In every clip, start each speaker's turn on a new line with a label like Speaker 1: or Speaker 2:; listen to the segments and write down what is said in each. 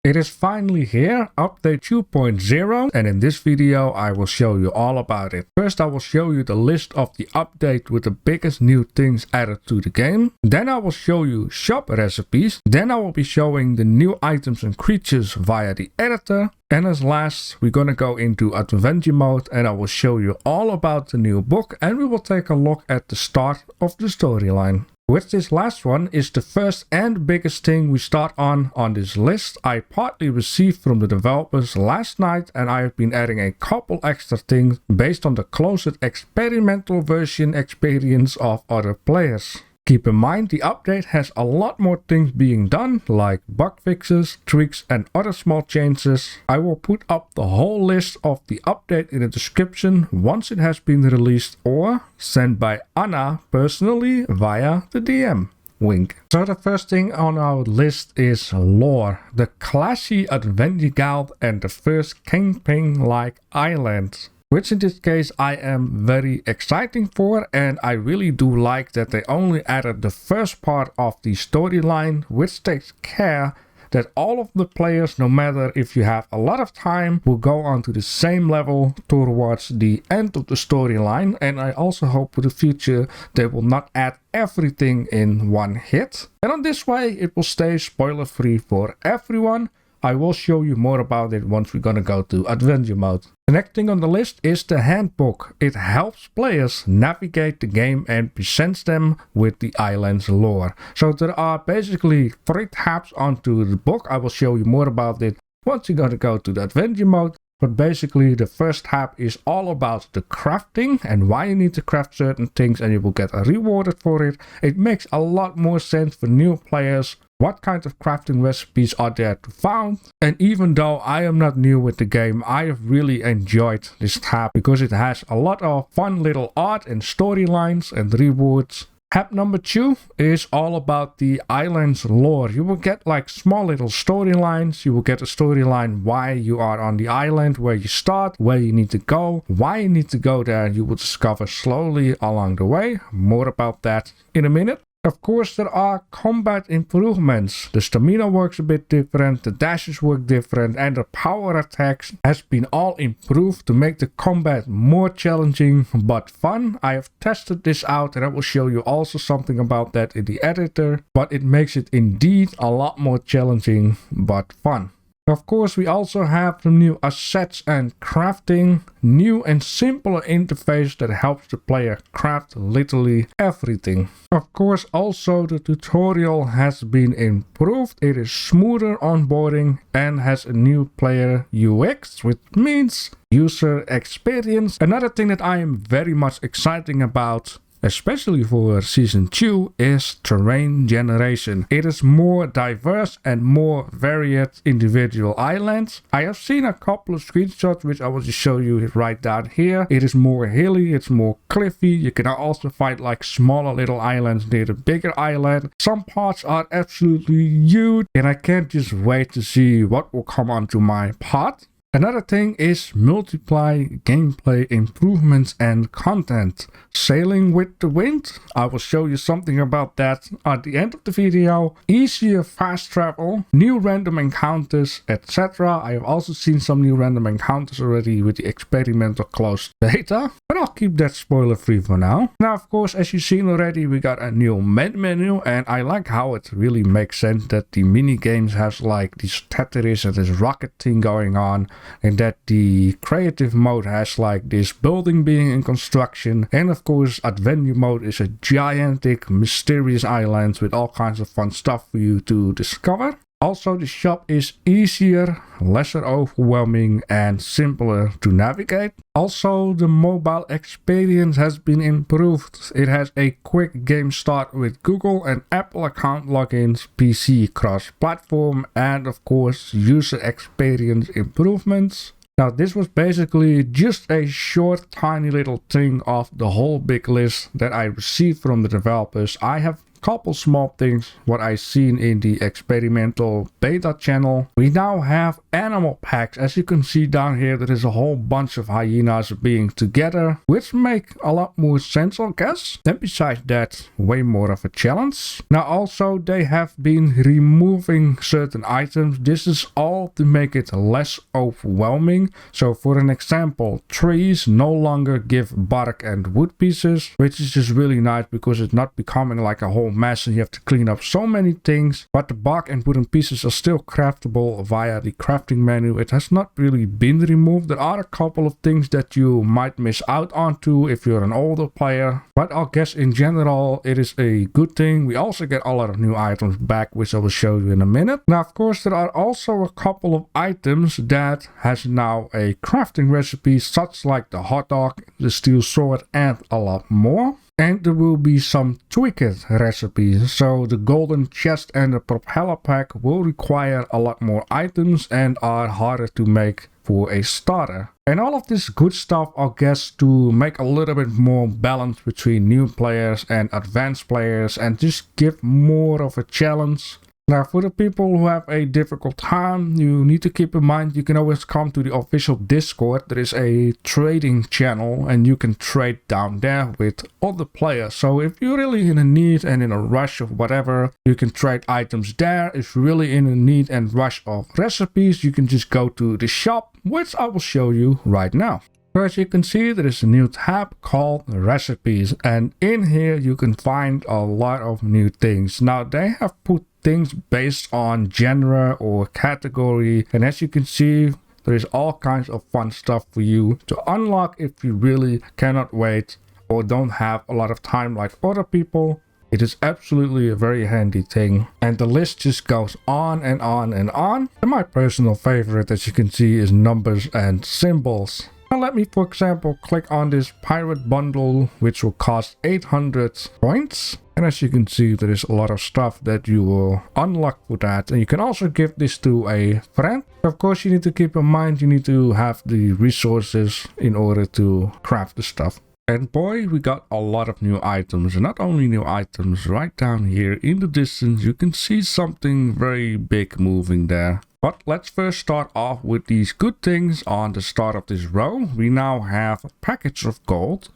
Speaker 1: It is finally here, update 2.0, and in this video I will show you all about it. First I will show you the list of the update with the biggest new things added to the game. Then I will show you shop recipes. Then I will be showing the new items and creatures via the editor. And as last, we're gonna go into adventure mode and I will show you all about the new book, and we will take a look at the start of the storyline. Which this last one is the first and biggest thing we start on this list. I partly received from the developers last night, and I have been adding a couple extra things based on the closed experimental version experience of other players. Keep in mind, the update has a lot more things being done, like bug fixes, tweaks and other small changes. I will put up the whole list of the update in the description once it has been released or sent by Anna personally via the DM. Wink. So the first thing on our list is lore, the classy adventure guild and the first campaign-like islands. Which in this case I am very excited for, and I really do like that they only added the first part of the storyline, which takes care that all of the players, no matter if you have a lot of time, will go on to the same level towards the end of the storyline. And I also hope for the future they will not add everything in one hit. And on this way it will stay spoiler free for everyone. I will show you more about it once we're gonna go to adventure mode. The next thing on the list is the handbook. It helps players navigate the game and presents them with the island's lore. So there are basically 3 tabs onto the book. I will show you more about it once you're gonna go to the adventure mode. But basically the first tab is all about the crafting and why you need to craft certain things, and you will get rewarded for it. It makes a lot more sense for new players. What kind of crafting recipes are there to find? And even though I am not new with the game, I have really enjoyed this tab because it has a lot of fun little art and storylines and rewards. Tab number 2 is all about the island's lore. You will get like small little storylines. You will get a storyline why you are on the island, where you start, where you need to go, why you need to go there. You will discover slowly along the way. More about that in a minute. Of course, there are combat improvements. The stamina works a bit different, the dashes work different, and the power attacks has been all improved to make the combat more challenging but fun. I have tested this out and I will show you also something about that in the editor, but it makes it indeed a lot more challenging but fun. Of course, we also have some new assets and crafting, new and simpler interface that helps the player craft literally everything. Of course, also the tutorial has been improved. It is smoother onboarding and has a new player UX, which means user experience. Another thing that I am very much excited about, especially for season 2, is terrain generation. It is more diverse and more varied individual islands. I have seen a couple of screenshots which I will just show you right down here. It is more hilly, it's more cliffy. You can also find like smaller little islands near the bigger island. Some parts are absolutely huge and I can't just wait to see what will come onto my part. Another thing is multiply gameplay improvements and content. Sailing with the wind. I will show you something about that at the end of the video. Easier fast travel, new random encounters, etc. I have also seen some new random encounters already with the experimental closed beta, but I'll keep that spoiler free for now. Now, of course, as you've seen already, we got a new menu, and I like how it really makes sense that the mini games has like this Tetris and this rocket thing going on, and that the creative mode has like this building being in construction, and of course adventure mode is a gigantic mysterious island with all kinds of fun stuff for you to discover. Also, the shop is easier, lesser overwhelming and simpler to navigate. Also, the mobile experience has been improved. It has a quick game start with Google and Apple account logins, PC cross-platform, and of course user experience improvements. Now, this was basically just a short, tiny little thing of the whole big list that I received from the developers. I have couple small things what I seen in the experimental beta channel. We now have animal packs. As you can see down here, there is a whole bunch of hyenas being together, which make a lot more sense, I guess. Then besides that, way more of a challenge. Now also they have been removing certain items. This is all to make it less overwhelming. So for an example, trees no longer give bark and wood pieces, which is just really nice because it's not becoming like a whole mess and you have to clean up so many things. But the bark and wooden pieces are still craftable via the crafting menu. It has not really been removed. There are a couple of things that you might miss out on too if you're an older player, but I guess in general it is a good thing. We also get a lot of new items back, which I will show you in a minute. Now of course there are also a couple of items that has now a crafting recipe, such like the hot dog, the steel sword, and a lot more. And there will be some tweaked recipes, so the golden chest and the propeller pack will require a lot more items and are harder to make for a starter. And all of this good stuff, I guess, to make a little bit more balance between new players and advanced players and just give more of a challenge. Now for the people who have a difficult time, you need to keep in mind you can always come to the official Discord. There is a trading channel and you can trade down there with other players. So if you're really in a need and in a rush of whatever, you can trade items there. If you're really in a need and rush of recipes, you can just go to the shop, which I will show you right now. So as you can see, there is a new tab called recipes, and in here you can find a lot of new things. Now they have put things based on genre or category, and as you can see, there is all kinds of fun stuff for you to unlock if you really cannot wait or don't have a lot of time like other people. It is absolutely a very handy thing, and the list just goes on and on and on. And my personal favorite, as you can see, is numbers and symbols. Now let me, for example, click on this pirate bundle, which will cost 800 points. And as you can see, there is a lot of stuff that you will unlock for that. And you can also give this to a friend. Of course, you need to keep in mind, you need to have the resources in order to craft the stuff. And boy, we got a lot of new items. And not only new items, right down here in the distance, you can see something very big moving there. But let's first start off with these good things on the start of this row. We now have a package of gold,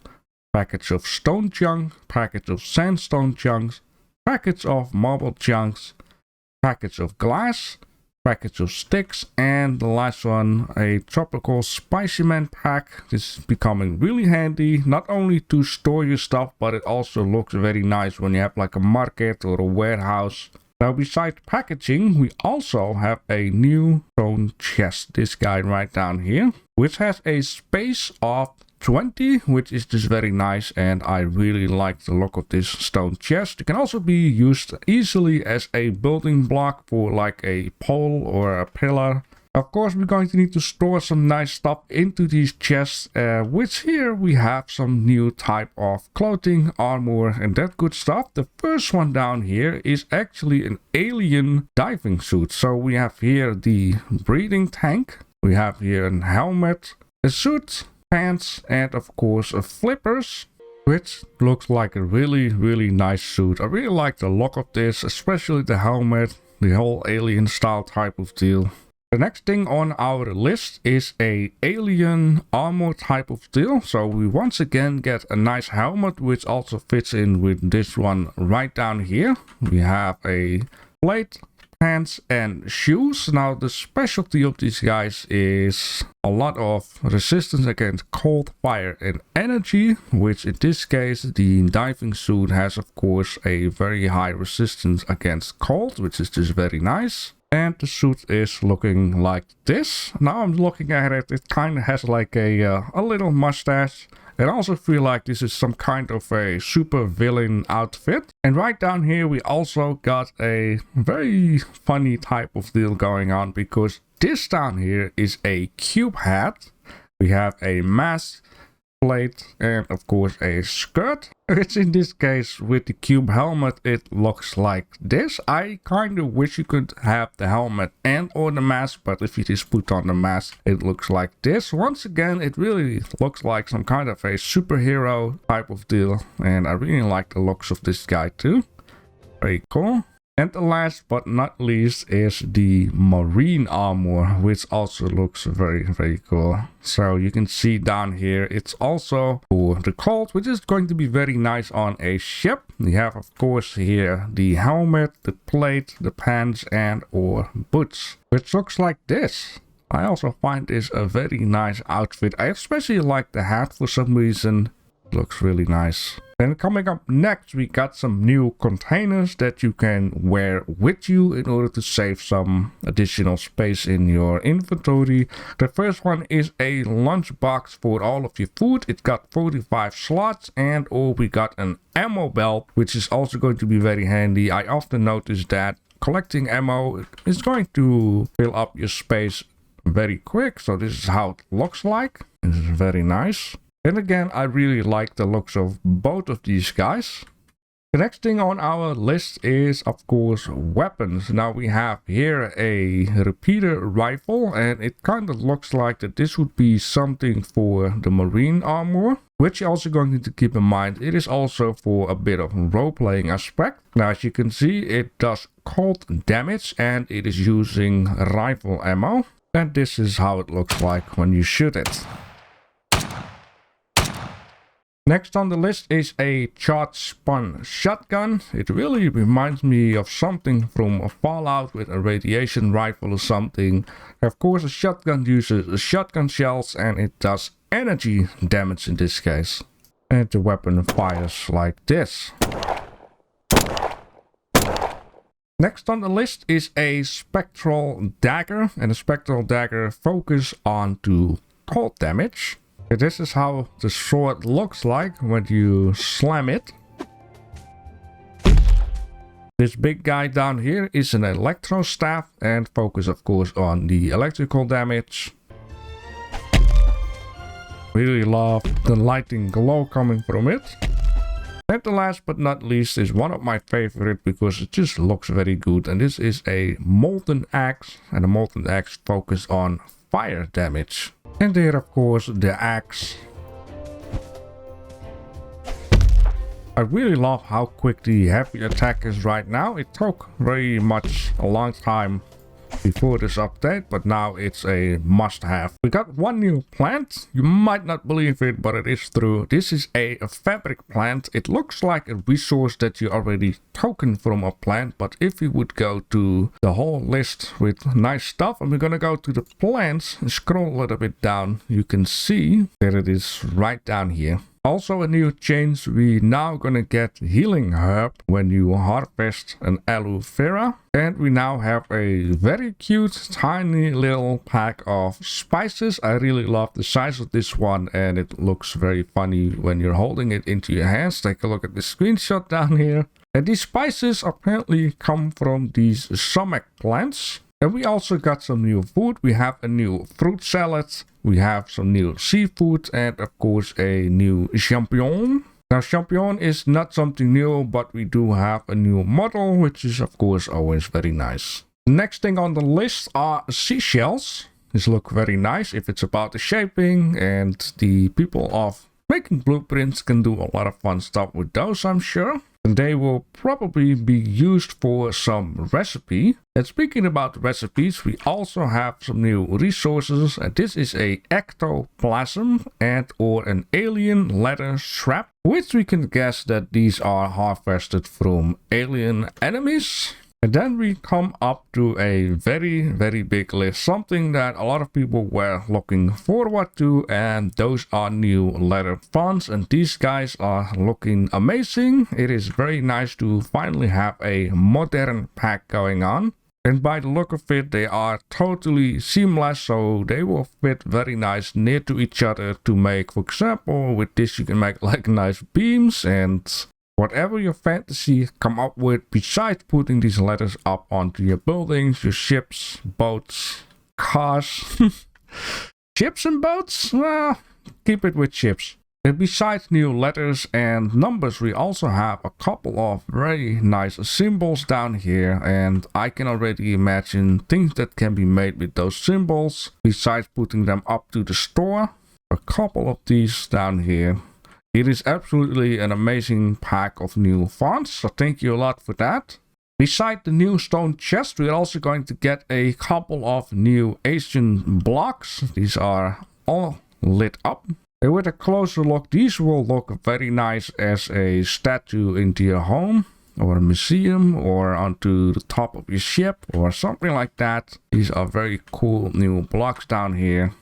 Speaker 1: package of stone chunk, package of sandstone chunks, package of marble chunks, package of glass, package of sticks, and the last one, a tropical spicy man pack. This is becoming really handy, not only to store your stuff, but it also looks very nice when you have like a market or a warehouse. Now besides packaging, we also have a new stone chest, this guy right down here, which has a space of 20, which is just very nice, and I really like the look of this stone chest. It can also be used easily as a building block for like a pole or a pillar. Of course, we're going to need to store some nice stuff into these chests, which here we have some new type of clothing, armor, and that good stuff. The first one down here is actually an alien diving suit. So we have here the breathing tank, we have here a helmet, a suit, pants, and of course flippers, which looks like a really nice suit. I really like the look of this, especially the helmet, the whole alien style type of deal. The next thing on our list is a alien armor type of deal. So we once again get a nice helmet, which also fits in with this one right down here. We have a plate, pants, and shoes. Now the specialty of these guys is a lot of resistance against cold, fire, and energy, which in this case the diving suit has of course a very high resistance against cold, which is just very nice. And the suit is looking like this. Now I'm looking at it, it kind of has like a little mustache. And I also feel like this is some kind of a super villain outfit. And right down here we also got a very funny type of deal going on, because this down here is a cube hat. We have a mask, plate, and of course a skirt, which in this case with the cube helmet it looks like this. I kind of wish you could have the helmet and or the mask, but if you just put on the mask it looks like this. Once again, it really looks like some kind of a superhero type of deal, and I really like the looks of this guy too. Very cool. And the last but not least is the marine armor, which also looks very, very cool. So you can see down here, it's also for the cold, which is going to be very nice on a ship. We have, of course, here the helmet, the plate, the pants, and or boots, which looks like this. I also find this a very nice outfit. I especially like the hat for some reason. It looks really nice. And coming up next, we got some new containers that you can wear with you in order to save some additional space in your inventory. The first one is a lunchbox for all of your food. It's got 45 slots, and or we got an ammo belt, which is also going to be very handy. I often notice that collecting ammo is going to fill up your space very quick. So this is how it looks like. This is very nice. And again, I really like the looks of both of these guys. The next thing on our list is, of course, weapons. Now we have here a repeater rifle, and it kind of looks like that this would be something for the marine armor, which you're also going to keep in mind. It is also for a bit of role-playing aspect. Now, as you can see, it does cold damage, and it is using rifle ammo. And this is how it looks like when you shoot it. Next on the list is a charged spun shotgun. It really reminds me of something from a Fallout with a radiation rifle or something. Of course, a shotgun uses shotgun shells, and it does energy damage in this case. And the weapon fires like this. Next on the list is a spectral dagger, and a spectral dagger focuses on to cold damage. This is how the sword looks like when you slam it. This big guy down here is an electro staff and focus, of course, on the electrical damage. Really love the lighting glow coming from it. And the last but not least is one of my favorite because it just looks very good. And this is a molten axe, and a molten axe focus on fire damage. And there, of course, the axe. I really love how quick the heavy attack is right now. It took very much a long time before this update, but now it's a must-have. We got one new plant. You might not believe it, but it is true. This is a fabric plant. It looks like a resource that you already token from a plant, but if you would go to the whole list with nice stuff, and we're gonna go to the plants and scroll a little bit down, you can see that it is right down here. Also a new change, we now gonna get healing herb when you harvest an aloe vera. And we now have a very cute tiny little pack of spices. I really love the size of this one, and it looks very funny when you're holding it into your hands. Take a look at the screenshot down here. And these spices apparently come from these sumac plants. And we also got some new food. We have a new fruit salad. We have some new seafood, and of course a new champignon. Now, champignon is not something new, but we do have a new model, which is of course always very nice. Next thing on the list are seashells. These look very nice if it's about the shaping, and the people of making blueprints can do a lot of fun stuff with those, I'm sure. And they will probably be used for some recipe. And speaking about recipes, we also have some new resources. And this is a ectoplasm and or an alien leather strap, which we can guess that these are harvested from alien enemies. And then we come up to a very, very big list. Something that a lot of people were looking forward to. And those are new leather fonts. And these guys are looking amazing. It is very nice to finally have a modern pack going on. And by the look of it, they are totally seamless. So they will fit very nice near to each other to make, for example, with this you can make like nice beams and whatever your fantasy come up with, besides putting these letters up onto your buildings, your ships, boats, cars. Ships and boats? Well, keep it with ships. And besides new letters and numbers, we also have a couple of very nice symbols down here. And I can already imagine things that can be made with those symbols, besides putting them up to the store. A couple of these down here. It is absolutely an amazing pack of new fonts, so thank you a lot for that. Beside the new stone chest, we're also going to get a couple of new Asian blocks. These are all lit up. And with a closer look, these will look very nice as a statue into your home, or a museum, or onto the top of your ship, or something like that. These are very cool new blocks down here.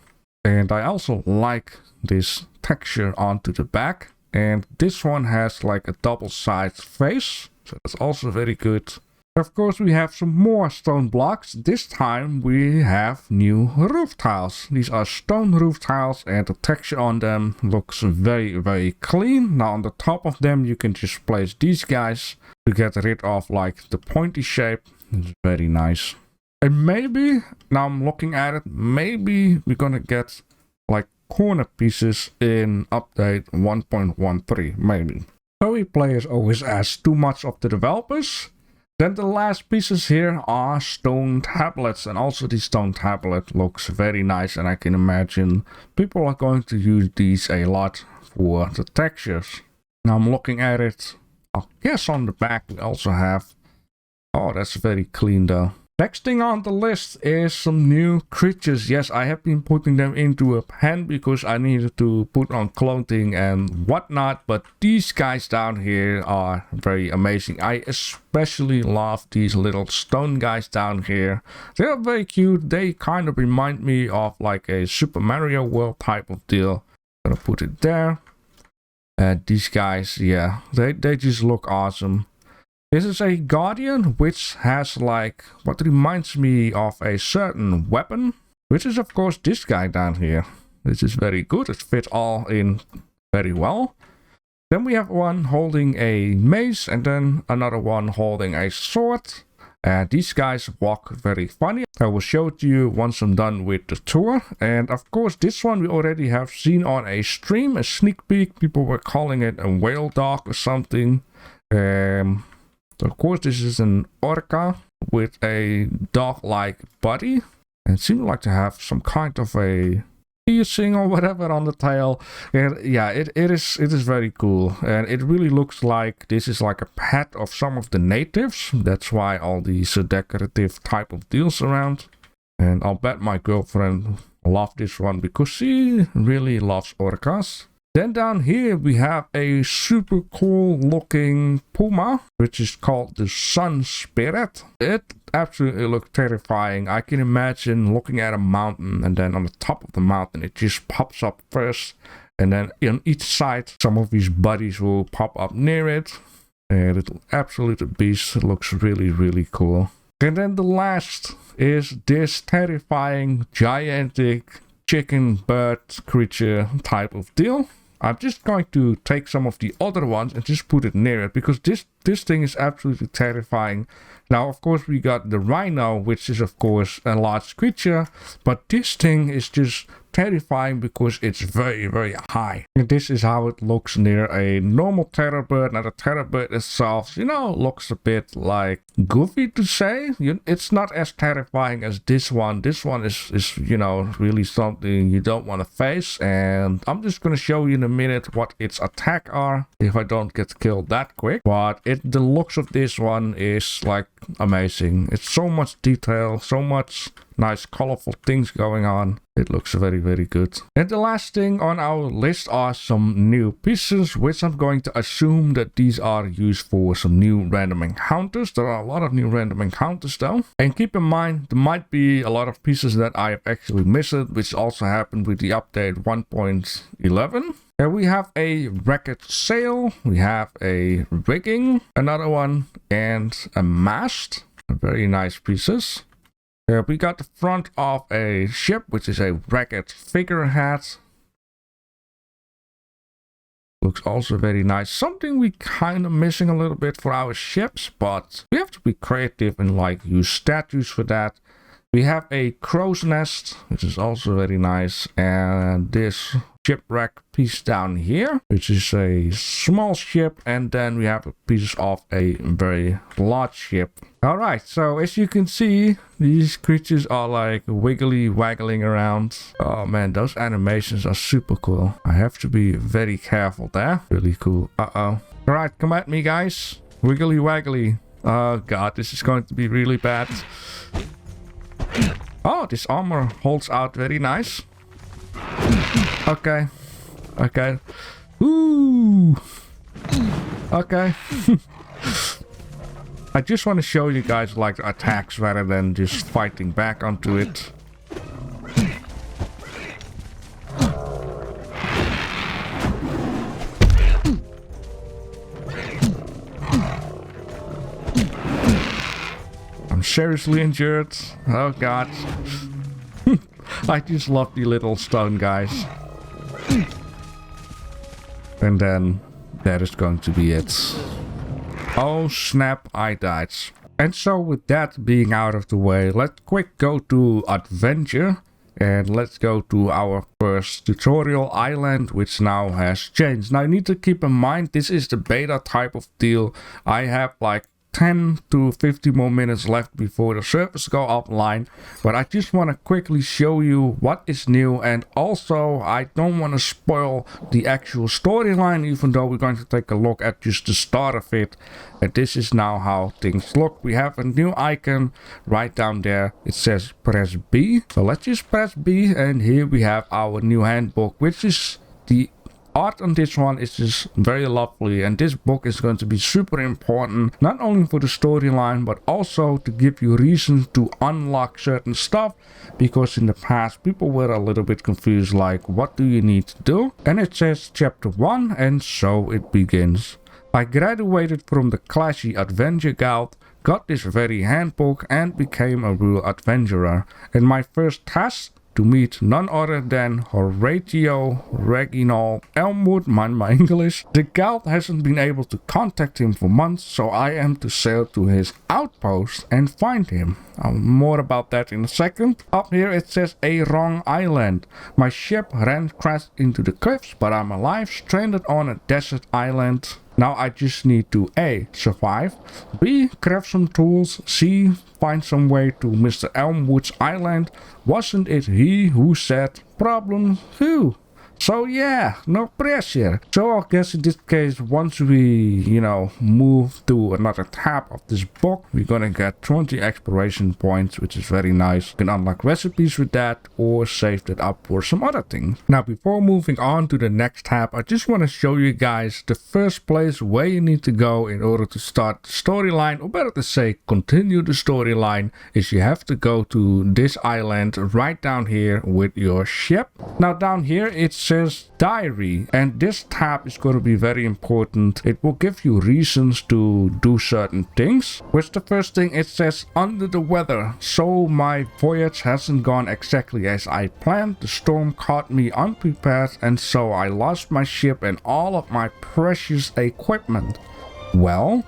Speaker 1: And I also like this texture onto the back. And this one has like a double-sided face, so that's also very good. Of course, we have some more stone blocks. This time we have new roof tiles. These are stone roof tiles and the texture on them looks very, very clean. Now on the top of them you can just place these guys to get rid of like the pointy shape. It's very nice. And maybe, now I'm looking at it, maybe we're gonna get like corner pieces in update 1.13, maybe. So players always ask too much of the developers. Then the last pieces here are stone tablets, and also the stone tablet looks very nice, and I can imagine people are going to use these a lot for the textures. Now I'm looking at it, I guess on the back we also have, oh that's very clean though. Next thing on the list is some new creatures. Yes, I have been putting them into a pen because I needed to put on clothing and whatnot. But these guys down here are very amazing. I especially love these little stone guys down here. They are very cute. They kind of remind me of like a Super Mario World type of deal. I'm gonna put it there. And these guys, yeah, they just look awesome. This is a Guardian, which has like what reminds me of a certain weapon, which is of course this guy down here. This is very good. It fits all in very well. Then we have one holding a mace and then another one holding a sword. And these guys walk very funny. I will show it to you once I'm done with the tour. And of course this one we already have seen on a stream, a sneak peek. People were calling it a whale dog or something. So of course this is an orca with a dog-like body. And it seems like to have some kind of a piercing or whatever on the tail. And yeah, it is very cool. And it really looks like this is like a pet of some of the natives. That's why all these decorative type of deals around. And I'll bet my girlfriend loved this one because she really loves orcas. Then down here we have a super cool looking puma, which is called the Sun Spirit. It absolutely looks terrifying. I can imagine looking at a mountain and then on the top of the mountain it just pops up first. And then on each side some of these buddies will pop up near it. And it absolutely beast. It looks really, really cool. And then the last is this terrifying gigantic chicken bird creature type of deal. I'm just going to take some of the other ones and just put it near it because this thing is absolutely terrifying. Now, of course, we got the rhino, which is, of course, a large creature. But this thing is just terrifying because it's very, very high. And this is how it looks near a normal terror bird. Now, the terror bird itself, you know, looks a bit like goofy to say. It's not as terrifying as this one. This one is you know, really something you don't want to face. And I'm just going to show you in a minute what its attack are if I don't get killed that quick. But the looks of this one is like amazing. It's so much detail, so much nice colorful things going on. It looks very, very good. And the last thing on our list are some new pieces, which I'm going to assume that these are used for some new random encounters. There are a lot of new random encounters though. And keep in mind, there might be a lot of pieces that I have actually missed, which also happened with the update 1.11. And we have a wrecked sail, we have a rigging, another one, and a mast. Very nice pieces. We got the front of a ship, which is a wrecked figurehead. Looks also very nice. Something we kind of missing a little bit for our ships, but we have to be creative and like use statues for that. We have a crow's nest, which is also very nice. And this shipwreck piece down here, which is a small ship, and then we have a piece of a very large ship. All right, so as you can see, these creatures are like wiggly waggling around. Oh man, those animations are super cool. I have to be very careful there. Really cool. All right, come at me, guys. Wiggly waggly. Oh god, this is going to be really bad. Oh, this armor holds out very nice. Okay. Okay. Ooh. Okay. I just want to show you guys like the attacks rather than just fighting back onto it. I'm seriously injured. Oh god. I just love the little stone guys. And then that is going to be it. Oh snap, I died. And so with that being out of the way, let's quick go to adventure. And let's go to our first tutorial island, which now has changed. Now you need to keep in mind, this is the beta type of deal. I have like 10 to 50 more minutes left before the servers go offline, but I just want to quickly show you what is new, and also I don't want to spoil the actual storyline, even though we're going to take a look at just the start of it. And this is now how things look. We have a new icon right down there. It says press B, so let's just press B, and here we have our new handbook, which is the art on this one is just very lovely, and this book is going to be super important, not only for the storyline but also to give you reasons to unlock certain stuff, because in the past people were a little bit confused like what do you need to do. And it says chapter 1, and so it begins. I graduated from the classy Adventure Guild, got this very handbook, and became a real adventurer. And my first task, to meet none other than Horatio Reginald Elmwood, mind my English. The guild hasn't been able to contact him for months, so I am to sail to his outpost and find him. More about that in a second. Up here it says a wrong island. My ship crashed into the cliffs, but I'm alive, stranded on a desert island. Now I just need to A, survive, B, craft some tools, C, find some way to Mr. Elmwood's island. Wasn't it he who said, problem who? So yeah, no pressure. So I guess in this case, once we, move to another tab of this book, we're gonna get 20 exploration points, which is very nice. You can unlock recipes with that or save that up for some other things. Now, before moving on to the next tab, I just want to show you guys the first place where you need to go in order to start the storyline, or better to say, continue the storyline, is you have to go to this island right down here with your ship. Now down here it says diary, and this tab is going to be very important. It will give you reasons to do certain things. Which the first thing, it says under the weather, so my voyage hasn't gone exactly as I planned. The storm caught me unprepared, and so I lost my ship and all of my precious equipment. Well,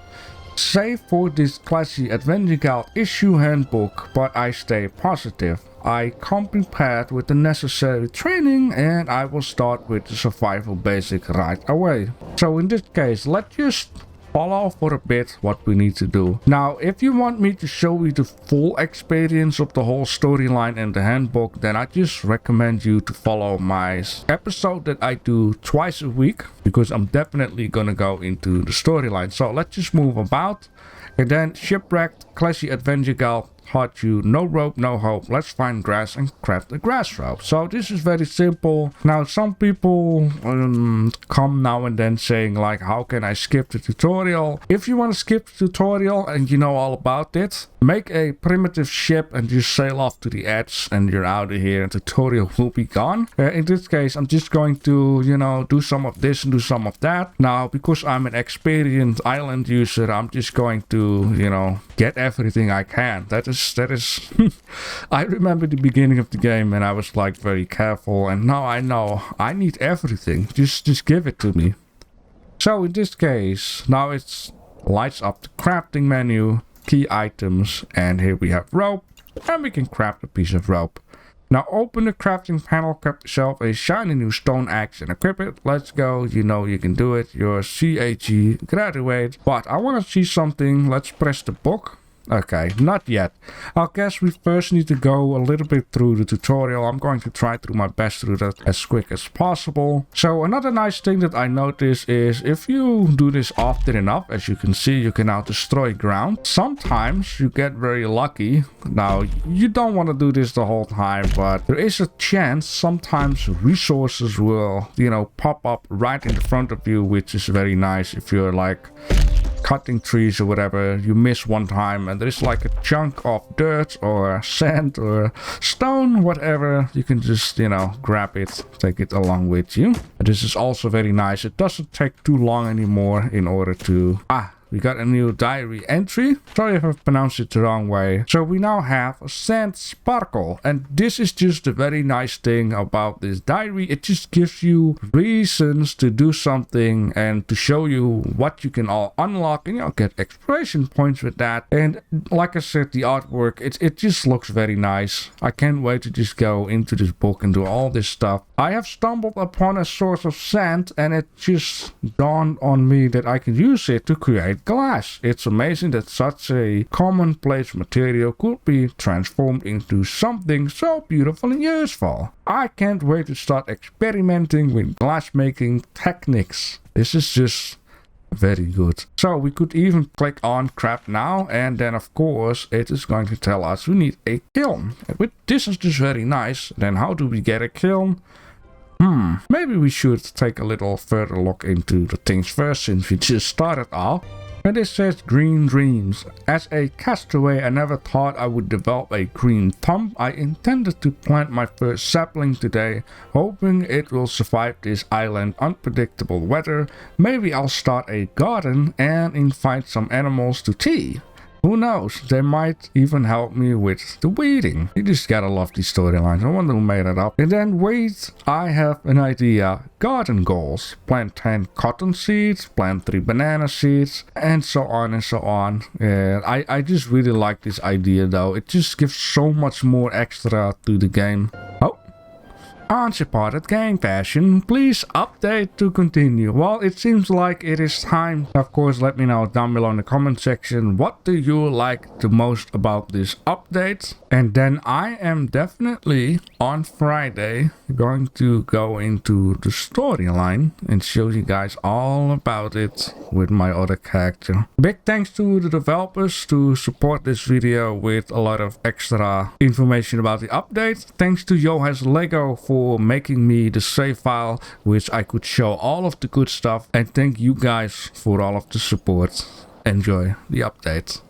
Speaker 1: save for this classy Adventure Guild issue handbook, but I stay positive. I come prepared with the necessary training, and I will start with the survival basic right away. So in this case, let's just follow for a bit what we need to do. Now, if you want me to show you the full experience of the whole storyline and the handbook, then I just recommend you to follow my episode that I do twice a week, because I'm definitely gonna go into the storyline. So let's just move about. And then shipwrecked, classy Adventure Guild, hot you, no rope, no hope. Let's find grass and craft a grass rope. So this is very simple. Now some people come now and then saying like, how can I skip the tutorial? If you want to skip the tutorial and you know all about it, make a primitive ship and just sail off to the edge and you're out of here and the tutorial will be gone. In this case, I'm just going to, do some of this and do some of that. Now, because I'm an experienced island user, I'm just going to, get everything I can. That is I remember the beginning of the game and I was like very careful, and now I know I need everything. Just give it to me. So in this case, now it's lights up the crafting menu, key items, and here we have rope, and we can craft a piece of rope. Now open the crafting panel, craft yourself a shiny new stone axe and equip it. Let's go. You know you can do it. You're CAG graduate. But I want to see something. Let's press the book. Okay, not yet. I guess we first need to go a little bit through the tutorial. I'm going to try to do my best to do that as quick as possible. So another nice thing that I noticed is if you do this often enough, as you can see, you can now destroy ground. Sometimes you get very lucky. Now, you don't want to do this the whole time, but there is a chance sometimes resources will, you know, pop up right in front of you, which is very nice if you're like cutting trees or whatever. You miss one time and there's like a chunk of dirt or sand or stone, whatever. You can just, you know, grab it, take it along with you. This is also very nice. It doesn't take too long anymore in order to... we got a new diary entry. Sorry if I've pronounced it the wrong way. So we now have a sand sparkle. And this is just a very nice thing about this diary. It just gives you reasons to do something and to show you what you can all unlock. And you'll get exploration points with that. And like I said, the artwork, it just looks very nice. I can't wait to just go into this book and do all this stuff. I have stumbled upon a source of sand and it just dawned on me that I can use it to create glass. It's amazing that such a commonplace material could be transformed into something so beautiful and useful. I can't wait to start experimenting with glass making techniques. This is just very good. So we could even click on craft now, and then of course it is going to tell us we need a kiln. This is just very nice. Then how do we get a kiln? Maybe we should take a little further look into the things first, since we just started off. And it says green dreams. As a castaway, I never thought I would develop a green thumb. I intended to plant my first sapling today, hoping it will survive this island unpredictable weather. Maybe I'll start a garden and invite some animals to tea. Who knows, they might even help me with the weeding. You just gotta love these storylines. I wonder who made it up. And then wait, I have an idea. Garden goals. Plant 10 cotton seeds, plant 3 banana seeds, and so on and so on. And I just really like this idea though. It just gives so much more extra to the game. Oh. Unsupported game fashion, please update to continue. Well, it seems like it is time. Of course, let me know down below in the comment section, what do you like the most about this update? And then I am definitely on Friday going to go into the storyline and show you guys all about it with my other character. Big thanks to the developers to support this video with a lot of extra information about the update. Thanks to Yohas Lego for making me the save file, which I could show all of the good stuff. And thank you guys for all of the support. Enjoy the update.